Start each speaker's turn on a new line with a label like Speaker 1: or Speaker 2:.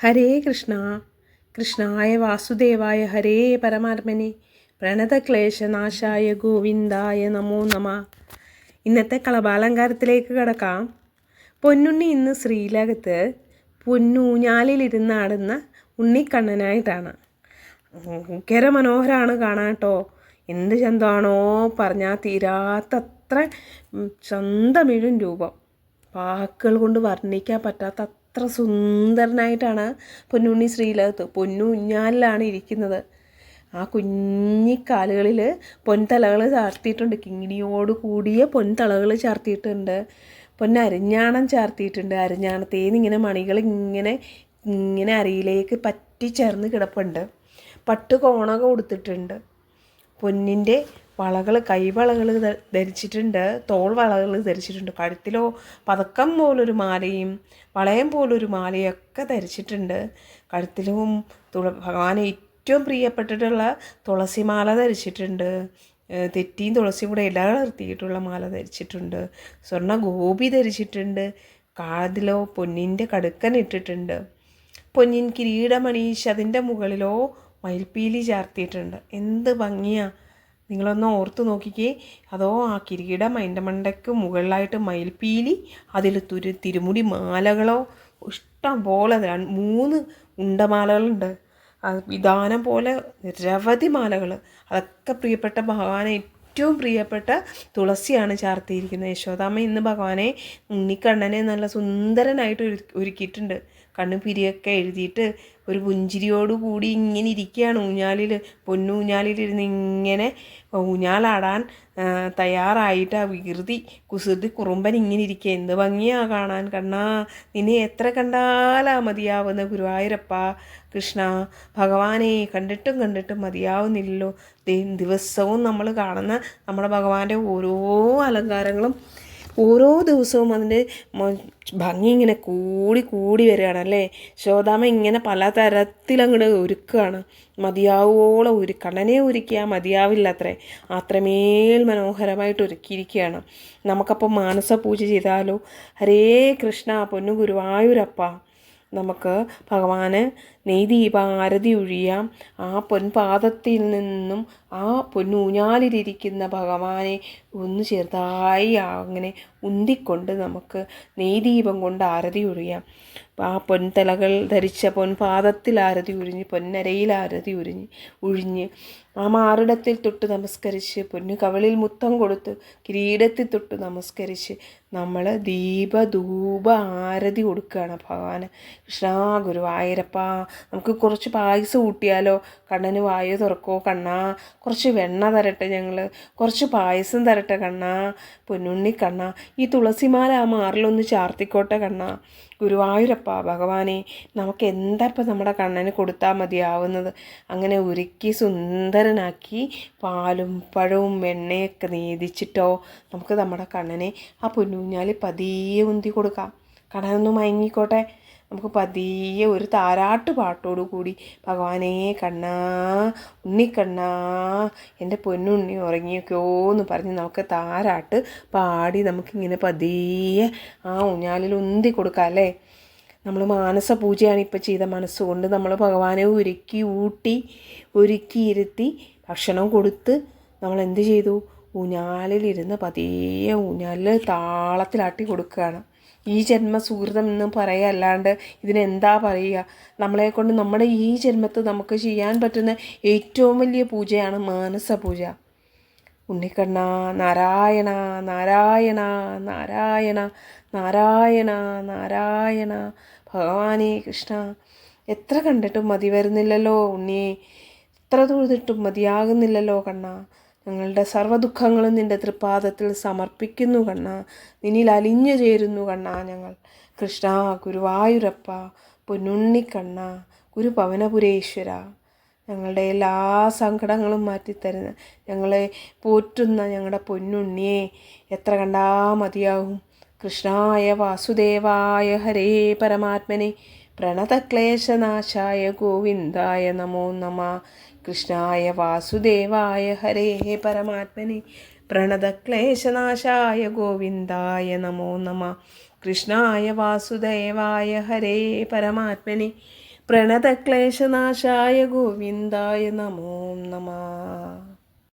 Speaker 1: ഹരേ കൃഷ്ണ. കൃഷ്ണായ വാസുദേവായ ഹരേ പരമാത്മനെ പ്രണതക്ലേശനാശായ ഗോവിന്ദായ നമോ നമ. ഇന്നത്തെ കളഭാലങ്കാരത്തിലേക്ക് കടക്കാം. പൊന്നുണ്ണി ഇന്ന് ശ്രീലകത്ത് പൊന്നൂഞ്ഞാലിലിരുന്നാടുന്ന ഉണ്ണിക്കണ്ണനായിട്ടാണ്. ഭയങ്കര മനോഹരമാണ് കാണാൻ കേട്ടോ. എന്ത് ചന്തമാണോ പറഞ്ഞാൽ തീരാത്തത്ര ചന്തമിഴും രൂപം. വാക്കുകൾ കൊണ്ട് വർണ്ണിക്കാൻ പറ്റാത്ത അത്ര സുന്ദരനായിട്ടാണ് പൊന്നുണ്ണി ശ്രീലകത്ത് പൊന്നൂഞ്ഞാലിലാണ് ഇരിക്കുന്നത്. ആ കുഞ്ഞിക്കാലുകളിൽ പൊൻതലകൾ ചാർത്തിയിട്ടുണ്ട്. കിങ്ങിണിയോട് കൂടിയ പൊൻതളകൾ ചാർത്തിയിട്ടുണ്ട്. പൊന്നരിഞ്ഞാണം ചാർത്തിയിട്ടുണ്ട്. അരിഞ്ഞാണത്തേന്ന് ഇങ്ങനെ മണികൾ ഇങ്ങനെ ഇങ്ങനെ അരിയിലേക്ക് പറ്റിച്ചേർന്ന് കിടപ്പുണ്ട്. പട്ട് കോണ കൊടുത്തിട്ടുണ്ട്. പൊന്നിൻ്റെ വളകൾ, കൈവളകൾ ധരിച്ചിട്ടുണ്ട്. തോൾ വളകൾ ധരിച്ചിട്ടുണ്ട്. കഴുത്തിലോ പതക്കം പോലൊരു മാലയും വളയം പോലൊരു മാലയൊക്കെ ധരിച്ചിട്ടുണ്ട്. കഴുത്തിലും ഭഗവാന് ഏറ്റവും പ്രിയപ്പെട്ടിട്ടുള്ള തുളസിമാല ധരിച്ചിട്ടുണ്ട്. തെറ്റിയും തുളസിയും കൂടെ ഇലകലർത്തിയിട്ടുള്ള മാല ധരിച്ചിട്ടുണ്ട്. സ്വർണ്ണ ഗോപി ധരിച്ചിട്ടുണ്ട്. കാതിലോ പൊന്നിൻ്റെ കടുക്കൻ ഇട്ടിട്ടുണ്ട്. പൊന്നിൻ കിരീടമണീശ് അതിൻ്റെ മുകളിലോ മയിൽപ്പീലി ചാർത്തിയിട്ടുണ്ട്. എന്ത് ഭംഗിയാണ്! നിങ്ങളൊന്ന് ഓർത്ത് നോക്കിക്കേ. അതോ ആ കിരീടം അതിൻ്റെ മണ്ടയ്ക്ക് മുകളിലായിട്ട് മയിൽപ്പീലി, അതിൽ തിരുമുടി മാലകളോ ഇഷ്ടം പോലെ 3 ഉണ്ടമാലകളുണ്ട്. വിധാനം പോലെ നിരവധി മാലകൾ. അതൊക്കെ പ്രിയപ്പെട്ട ഭഗവാനെ ഏറ്റവും പ്രിയപ്പെട്ട തുളസിയാണ് ചാർത്തിയിരിക്കുന്നത്. യശോദാമ്മ ഇന്ന് ഭഗവാനെ ഉണ്ണിക്കണ്ണനെ നല്ല സുന്ദരനായിട്ട് ഒരുക്കിയിട്ടുണ്ട്. കണ്ണു പിരിയൊക്കെ എഴുതിയിട്ട് ഒരു പുഞ്ചിരിയോടുകൂടി ഇങ്ങനെ ഇരിക്കുകയാണ് ഊഞ്ഞാലിൽ. പൊന്നൂഞ്ഞാലിലിരുന്ന് ഇങ്ങനെ ഊഞ്ഞാലാടാൻ തയ്യാറായിട്ട് ആ കുസൃതി കുറുമ്പൻ ഇങ്ങനെ ഇരിക്കുക. എന്ത് ഭംഗിയാണ് കാണാൻ! കണ്ണാ, നിന്നെ എത്ര കണ്ടാലാ മതിയാവുന്ന ഗുരുവായൂരപ്പ കൃഷ്ണ ഭഗവാനെ. കണ്ടിട്ടും മതിയാവുന്നില്ലല്ലോ. ദിവസവും നമ്മൾ കാണുന്ന നമ്മുടെ ഭഗവാന്റെ ഓരോ അലങ്കാരങ്ങളും ഓരോ ദിവസവും അതിൻ്റെ ഭംഗി ഇങ്ങനെ കൂടി വരികയാണല്ലേ. ശോതാമ്മ ഇങ്ങനെ പല തരത്തിലങ്ങോട്ട് ഒരുക്കുകയാണ്. മതിയാവോളം കണ്ണനെ ഒരുക്കിയാൽ മതിയാവില്ല അത്രമേൽ മനോഹരമായിട്ട് ഒരുക്കിയിരിക്കുകയാണ്. നമുക്കപ്പോൾ മാനസ പൂജ ചെയ്താലോ? ഹരേ കൃഷ്ണ പൊന്നു ഗുരുവായൂരപ്പ. നമുക്ക് ഭഗവാന് നെയ്ദീപാരതി ഒഴിയാം. ആ പൊൻപാദത്തിൽ നിന്നും ആ പൊന്നൂഞ്ഞാലിലിരിക്കുന്ന ഭഗവാനെ ഒന്ന് ചെറുതായി അങ്ങനെ ഉന്തിക്കൊണ്ട് നമുക്ക് നെയ്ദീപം കൊണ്ട് ആരതി ഒഴിയാം. ആ പൊൻതലകൾ ധരിച്ച പൊൻപാദത്തിൽ ആരതി ഒഴിഞ്ഞ്, പൊന്നരയിൽ ആരതി ഒഴിഞ്ഞ് ആ മാറിടത്തിൽ തൊട്ട് നമസ്കരിച്ച്, പൊന്നു കവളിൽ മുത്തം കൊടുത്ത്, കിരീടത്തിൽ തൊട്ട് നമസ്കരിച്ച് നമ്മൾ ദീപധൂപ ആരതി കൊടുക്കുകയാണ് ഭഗവാന്. കൃഷ്ണ ഗുരുവായൂരപ്പ, നമുക്ക് കുറച്ച് പായസം ഊട്ടിയാലോ? കണ്ണന് വായു തുറക്കോ കണ്ണാ? കുറച്ച് വെണ്ണ തരട്ടെ, കുറച്ച് പായസം തരട്ടെ കണ്ണാ. പൊന്നുണ്ണി കണ്ണാ, ഈ തുളസിമാല ആ മാറിലൊന്ന് ചാർത്തിക്കോട്ടെ കണ്ണാ. ഗുരുവായൂരപ്പ ഭഗവാനെ, നമുക്ക് എന്താ ഇപ്പം നമ്മുടെ കണ്ണന് കൊടുത്താൽ മതിയാവുന്നത്? അങ്ങനെ ഒരുക്കി സുന്ദരനാക്കി പാലും പഴവും വെണ്ണയൊക്കെ നേദിച്ചിട്ടോ നമുക്ക് നമ്മുടെ കണ്ണനെ ആ പൊന്നൂഞ്ഞാലി പതിയെ ഉന്തി കൊടുക്കാം. കണ്ണനൊന്ന് മയങ്ങിക്കോട്ടെ. നമുക്ക് പതിയെ ഒരു താരാട്ട് പാട്ടോടു കൂടി ഭഗവാനെ കണ്ണാ, ഉണ്ണിക്കണ്ണാ, എൻ്റെ പൊന്നുണ്ണി ഉറങ്ങിയൊക്കെയോ എന്ന് പറഞ്ഞ് നമുക്ക് താരാട്ട് പാടി നമുക്കിങ്ങനെ പതിയെ ആ ഊഞ്ഞാലിൽ ഉന്തി കൊടുക്കാം അല്ലേ. നമ്മൾ മാനസ പൂജയാണ് ഇപ്പോൾ ചെയ്ത. മനസ്സുകൊണ്ട് നമ്മൾ ഭഗവാനെ ഒരുക്കിയിരുത്തി ഭക്ഷണം കൊടുത്ത് നമ്മൾ എന്ത് ചെയ്തു? ഊഞ്ഞാലിലിരുന്ന് പതിയെ ഊഞ്ഞാലിൽ താളത്തിലാട്ടി കൊടുക്കുകയാണ്. ഈ ജന്മ സുഹൃതം എന്ന് പറയുക, അല്ലാണ്ട് ഇതിനെന്താ പറയുക? നമ്മളെക്കൊണ്ട് നമ്മുടെ ഈ ജന്മത്ത് നമുക്ക് ചെയ്യാൻ പറ്റുന്ന ഏറ്റവും വലിയ പൂജയാണ് മാനസ പൂജ. ഉണ്ണിക്കണ്ണ നാരായണ നാരായണ നാരായണ നാരായണ നാരായണ. ഭഗവാനെ കൃഷ്ണ, എത്ര കണ്ടിട്ടും മതി വരുന്നില്ലല്ലോ ഉണ്ണിയെ. എത്ര തൊഴുതിട്ടും മതിയാകുന്നില്ലല്ലോ കണ്ണ. ഞങ്ങളുടെ സർവ്വദുഃഖങ്ങളും നിൻ്റെ തൃപ്പാദത്തിൽ സമർപ്പിക്കുന്നു കണ്ണ. നിന്നിൽ അലിഞ്ഞു ചേരുന്നു കണ്ണ ഞങ്ങൾ. കൃഷ്ണ ഗുരുവായൂരപ്പ പൊന്നുണ്ണിക്കണ്ണ ഗുരുപവനപുരേശ്വര, ഞങ്ങളുടെ എല്ലാ സങ്കടങ്ങളും മാറ്റിത്തരുന്ന, ഞങ്ങളെ പോറ്റുന്ന ഞങ്ങളുടെ പൊന്നുണ്ണിയെ എത്ര കണ്ടാ മതിയാവും. കൃഷ്ണായ വാസുദേവായ ഹരേ പരമാത്മനെ പ്രണതക്ലേശനാശായ ഗോവിന്ദായ നമോ നമ. കൃഷ്ണായ വാസുദേവായ ഹരേ പരമാത്മനെ പ്രണതക്ലേശനാശായ ഗോവിന്ദായ നമോ നമ. കൃഷ്ണായ വാസുദേവായ ഹരേ പരമാത്മനെ പ്രണതക്ലേശനാശായ ഗോവിന്ദായ നമോ നമഃ.